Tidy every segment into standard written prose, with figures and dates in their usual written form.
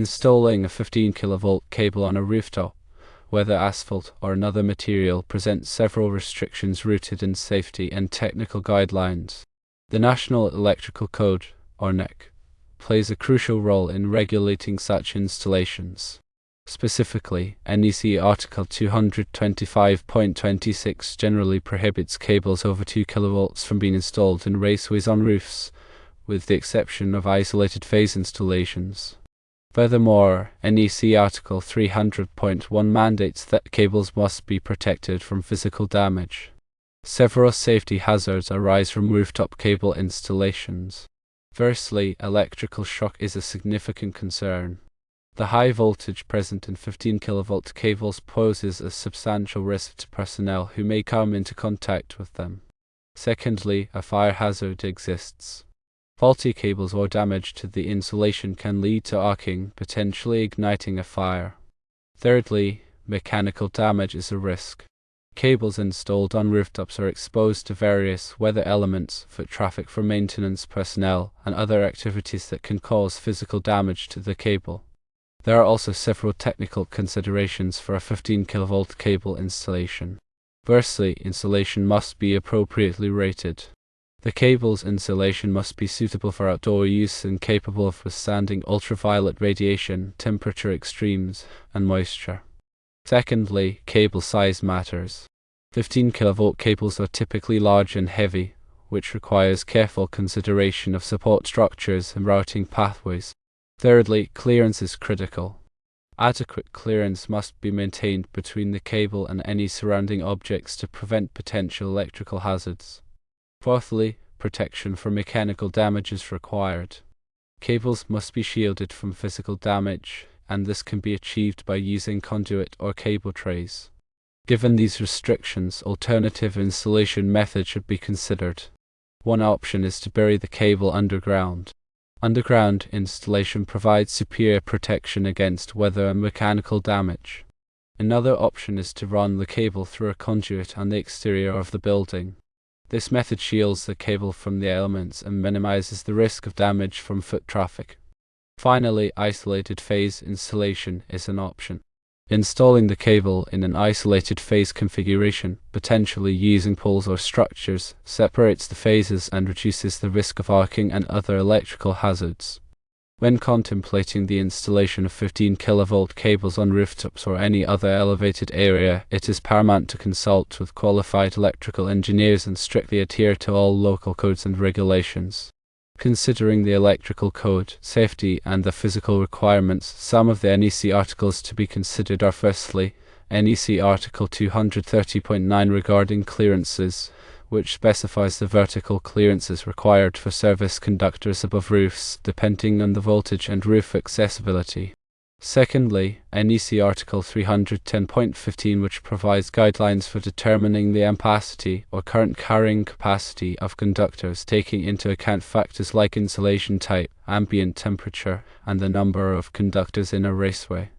Installing a 15 kilovolt cable on a rooftop, whether asphalt or another material, presents several restrictions rooted in safety and technical guidelines. The National Electrical Code, or NEC, plays a crucial role in regulating such installations. Specifically, NEC Article 225.26 generally prohibits cables over 2 kilovolts from being installed in raceways on roofs, with the exception of isolated phase installations. Furthermore, NEC Article 300.1 mandates that cables must be protected from physical damage. Several safety hazards arise from rooftop cable installations. Firstly, electrical shock is a significant concern. The high voltage present in 15 kilovolt cables poses a substantial risk to personnel who may come into contact with them. Secondly, a fire hazard exists. Faulty cables or damage to the insulation can lead to arcing, potentially igniting a fire. Thirdly, mechanical damage is a risk. Cables installed on rooftops are exposed to various weather elements, foot traffic for maintenance personnel, and other activities that can cause physical damage to the cable. There are also several technical considerations for a 15 kilovolt cable installation. Firstly, insulation must be appropriately rated. The cable's insulation must be suitable for outdoor use and capable of withstanding ultraviolet radiation, temperature extremes, and moisture. Secondly, cable size matters. 15 kilovolt cables are typically large and heavy, which requires careful consideration of support structures and routing pathways. Thirdly, clearance is critical. Adequate clearance must be maintained between the cable and any surrounding objects to prevent potential electrical hazards. Fourthly, protection from mechanical damage is required. Cables must be shielded from physical damage, and this can be achieved by using conduit or cable trays. Given these restrictions, alternative installation methods should be considered. One option is to bury the cable underground. Underground installation provides superior protection against weather and mechanical damage. Another option is to run the cable through a conduit on the exterior of the building. This method shields the cable from the elements and minimizes the risk of damage from foot traffic. Finally, isolated phase installation is an option. Installing the cable in an isolated phase configuration, potentially using poles or structures, separates the phases and reduces the risk of arcing and other electrical hazards. When contemplating the installation of 15 kilovolt cables on rooftops or any other elevated area, it is paramount to consult with qualified electrical engineers and strictly adhere to all local codes and regulations. Considering the electrical code, safety, and the physical requirements, some of the NEC articles to be considered are: firstly, NEC Article 230.9 regarding clearances, which specifies the vertical clearances required for service conductors above roofs, depending on the voltage and roof accessibility. Secondly, NEC Article 310.15, which provides guidelines for determining the ampacity or current carrying capacity of conductors, taking into account factors like insulation type, ambient temperature, and the number of conductors in a raceway.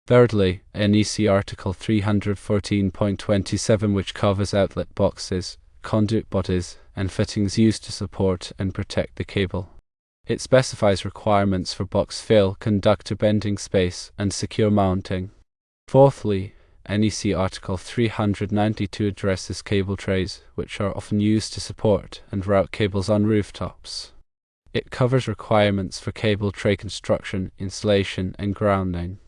Thirdly, NEC Article 314.27, which covers outlet boxes, conduit bodies, and fittings used to support and protect the cable. It specifies requirements for box fill, conductor bending space, and secure mounting. Fourthly, NEC Article 392 addresses cable trays, which are often used to support and route cables on rooftops. It covers requirements for cable tray construction, installation, and grounding.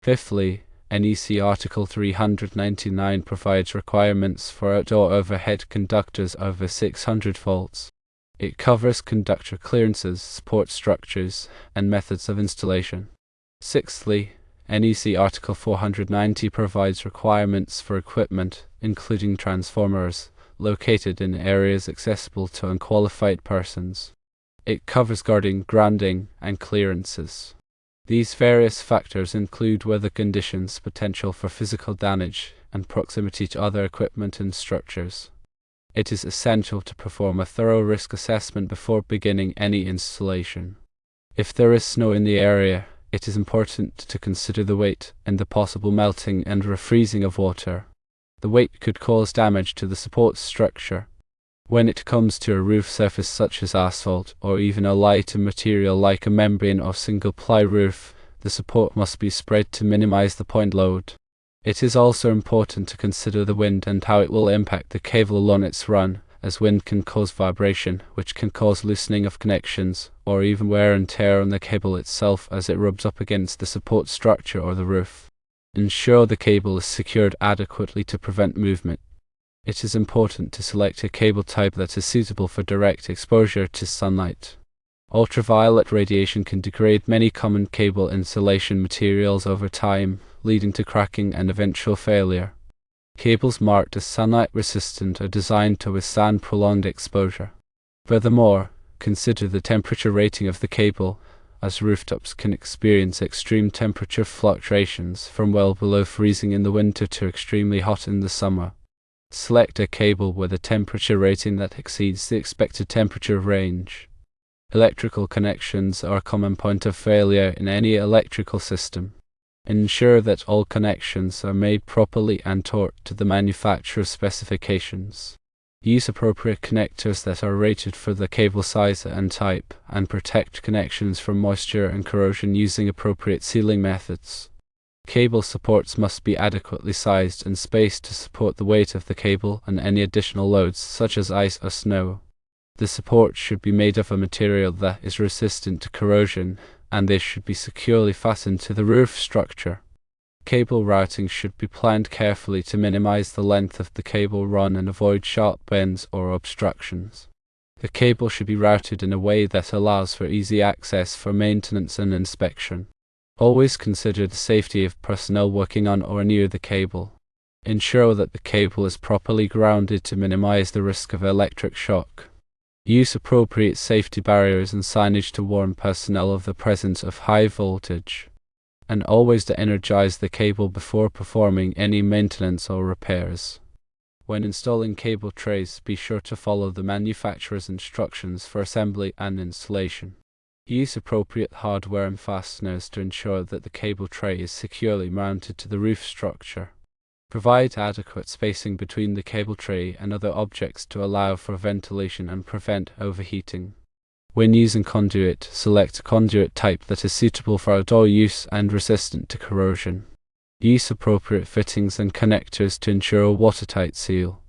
Fifthly, NEC Article 399 provides requirements for outdoor overhead conductors over 600 volts. It covers conductor clearances, support structures, and methods of installation. Sixthly, NEC Article 490 provides requirements for equipment, including transformers, located in areas accessible to unqualified persons. It covers guarding, grounding, and clearances. These various factors include weather conditions, potential for physical damage, and proximity to other equipment and structures. It is essential to perform a thorough risk assessment before beginning any installation. If there is snow in the area, it is important to consider the weight and the possible melting and refreezing of water. The weight could cause damage to the support structure. When it comes to a roof surface such as asphalt, or even a lighter material like a membrane or single-ply roof, the support must be spread to minimize the point load. It is also important to consider the wind and how it will impact the cable along its run, as wind can cause vibration, which can cause loosening of connections, or even wear and tear on the cable itself as it rubs up against the support structure or the roof. Ensure the cable is secured adequately to prevent movement. It is important to select a cable type that is suitable for direct exposure to sunlight. Ultraviolet radiation can degrade many common cable insulation materials over time, leading to cracking and eventual failure. Cables marked as sunlight resistant are designed to withstand prolonged exposure. Furthermore, consider the temperature rating of the cable, as rooftops can experience extreme temperature fluctuations from well below freezing in the winter to extremely hot in the summer. Select a cable with a temperature rating that exceeds the expected temperature range. Electrical connections are a common point of failure in any electrical system. Ensure that all connections are made properly and torqued to the manufacturer's specifications. Use appropriate connectors that are rated for the cable size and type, and protect connections from moisture and corrosion using appropriate sealing methods. Cable supports must be adequately sized and spaced to support the weight of the cable and any additional loads such as ice or snow. The support should be made of a material that is resistant to corrosion, and they should be securely fastened to the roof structure. Cable routing should be planned carefully to minimize the length of the cable run and avoid sharp bends or obstructions. The cable should be routed in a way that allows for easy access for maintenance and inspection. Always consider the safety of personnel working on or near the cable. Ensure that the cable is properly grounded to minimize the risk of electric shock. Use appropriate safety barriers and signage to warn personnel of the presence of high voltage. And always de-energize the cable before performing any maintenance or repairs. When installing cable trays, be sure to follow the manufacturer's instructions for assembly and installation. Use appropriate hardware and fasteners to ensure that the cable tray is securely mounted to the roof structure. Provide adequate spacing between the cable tray and other objects to allow for ventilation and prevent overheating. When using conduit, select a conduit type that is suitable for outdoor use and resistant to corrosion. Use appropriate fittings and connectors to ensure a watertight seal.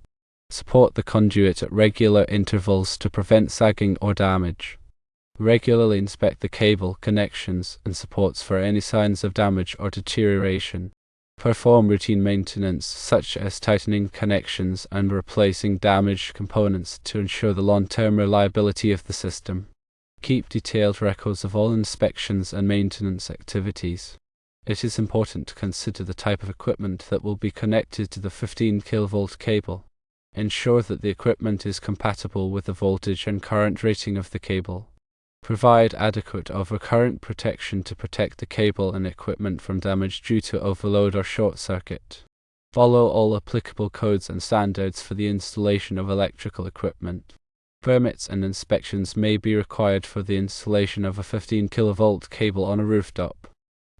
Support the conduit at regular intervals to prevent sagging or damage. Regularly inspect the cable, connections, and supports for any signs of damage or deterioration. Perform routine maintenance such as tightening connections and replacing damaged components to ensure the long-term reliability of the system. Keep detailed records of all inspections and maintenance activities. It is important to consider the type of equipment that will be connected to the 15 kV cable. Ensure that the equipment is compatible with the voltage and current rating of the cable. Provide adequate overcurrent protection to protect the cable and equipment from damage due to overload or short circuit. Follow all applicable codes and standards for the installation of electrical equipment. Permits and inspections may be required for the installation of a 15 kV cable on a rooftop.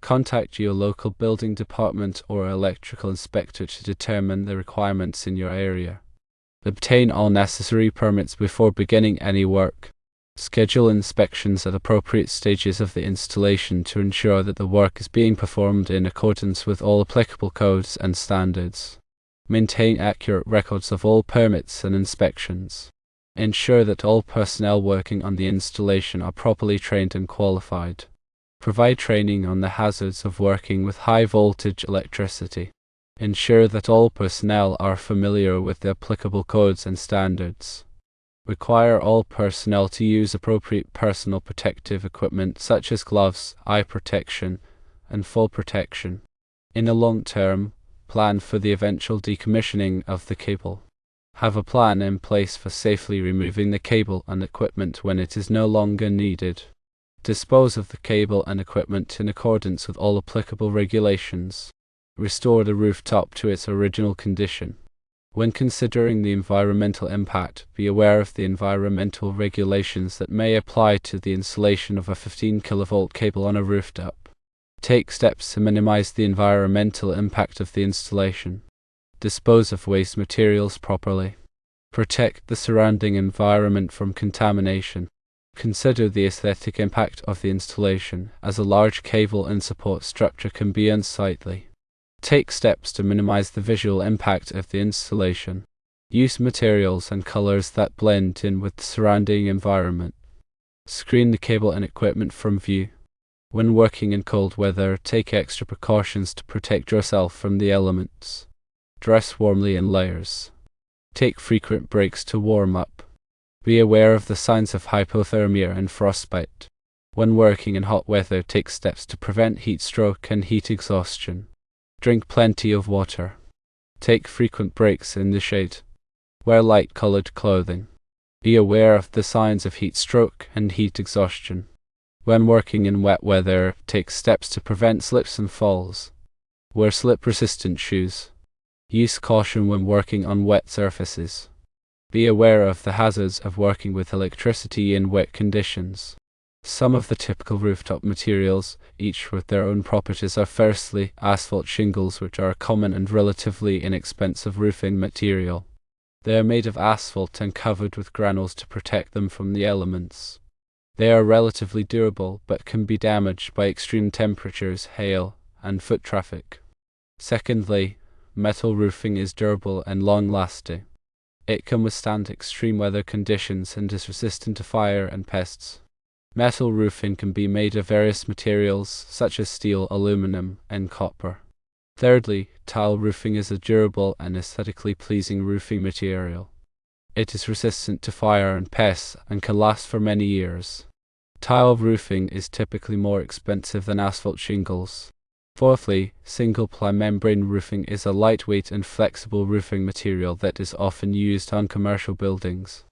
Contact your local building department or electrical inspector to determine the requirements in your area. Obtain all necessary permits before beginning any work. Schedule inspections at appropriate stages of the installation to ensure that the work is being performed in accordance with all applicable codes and standards. Maintain accurate records of all permits and inspections. Ensure that all personnel working on the installation are properly trained and qualified. Provide training on the hazards of working with high voltage electricity. Ensure that all personnel are familiar with the applicable codes and standards. Require all personnel to use appropriate personal protective equipment such as gloves, eye protection, and fall protection. In the long term, plan for the eventual decommissioning of the cable. Have a plan in place for safely removing the cable and equipment when it is no longer needed. Dispose of the cable and equipment in accordance with all applicable regulations. Restore the rooftop to its original condition. When considering the environmental impact, be aware of the environmental regulations that may apply to the installation of a 15 kV cable on a rooftop. Take steps to minimize the environmental impact of the installation. Dispose of waste materials properly. Protect the surrounding environment from contamination. Consider the aesthetic impact of the installation, as a large cable and support structure can be unsightly. Take steps to minimize the visual impact of the installation. Use materials and colors that blend in with the surrounding environment. Screen the cable and equipment from view. When working in cold weather, take extra precautions to protect yourself from the elements. Dress warmly in layers. Take frequent breaks to warm up. Be aware of the signs of hypothermia and frostbite. When working in hot weather, take steps to prevent heat stroke and heat exhaustion. Drink plenty of water. Take frequent breaks in the shade. Wear light-colored clothing. Be aware of the signs of heat stroke and heat exhaustion. When working in wet weather, take steps to prevent slips and falls. Wear slip-resistant shoes. Use caution when working on wet surfaces. Be aware of the hazards of working with electricity in wet conditions. Some of the typical rooftop materials, each with their own properties, are firstly, asphalt shingles, which are a common and relatively inexpensive roofing material. They are made of asphalt and covered with granules to protect them from the elements. They are relatively durable, but can be damaged by extreme temperatures, hail, and foot traffic. Secondly, metal roofing is durable and long-lasting. It can withstand extreme weather conditions and is resistant to fire and pests. Metal roofing can be made of various materials, such as steel, aluminum, and copper. Thirdly, tile roofing is a durable and aesthetically pleasing roofing material. It is resistant to fire and pests and can last for many years. Tile roofing is typically more expensive than asphalt shingles. Fourthly, single-ply membrane roofing is a lightweight and flexible roofing material that is often used on commercial buildings.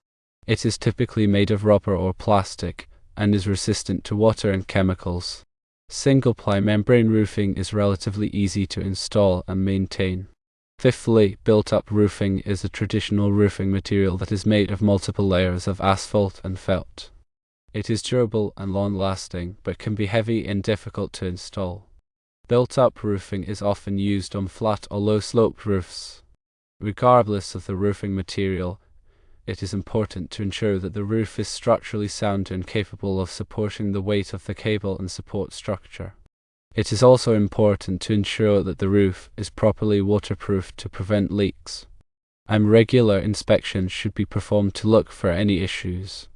It is typically made of rubber or plastic and is resistant to water and chemicals. Single-ply membrane roofing is relatively easy to install and maintain. Fifthly, built-up roofing is a traditional roofing material that is made of multiple layers of asphalt and felt. It is durable and long-lasting, but can be heavy and difficult to install. Built-up roofing is often used on flat or low-sloped roofs. Regardless of the roofing material, it is important to ensure that the roof is structurally sound and capable of supporting the weight of the cable and support structure. It is also important to ensure that the roof is properly waterproofed to prevent leaks, and regular inspections should be performed to look for any issues.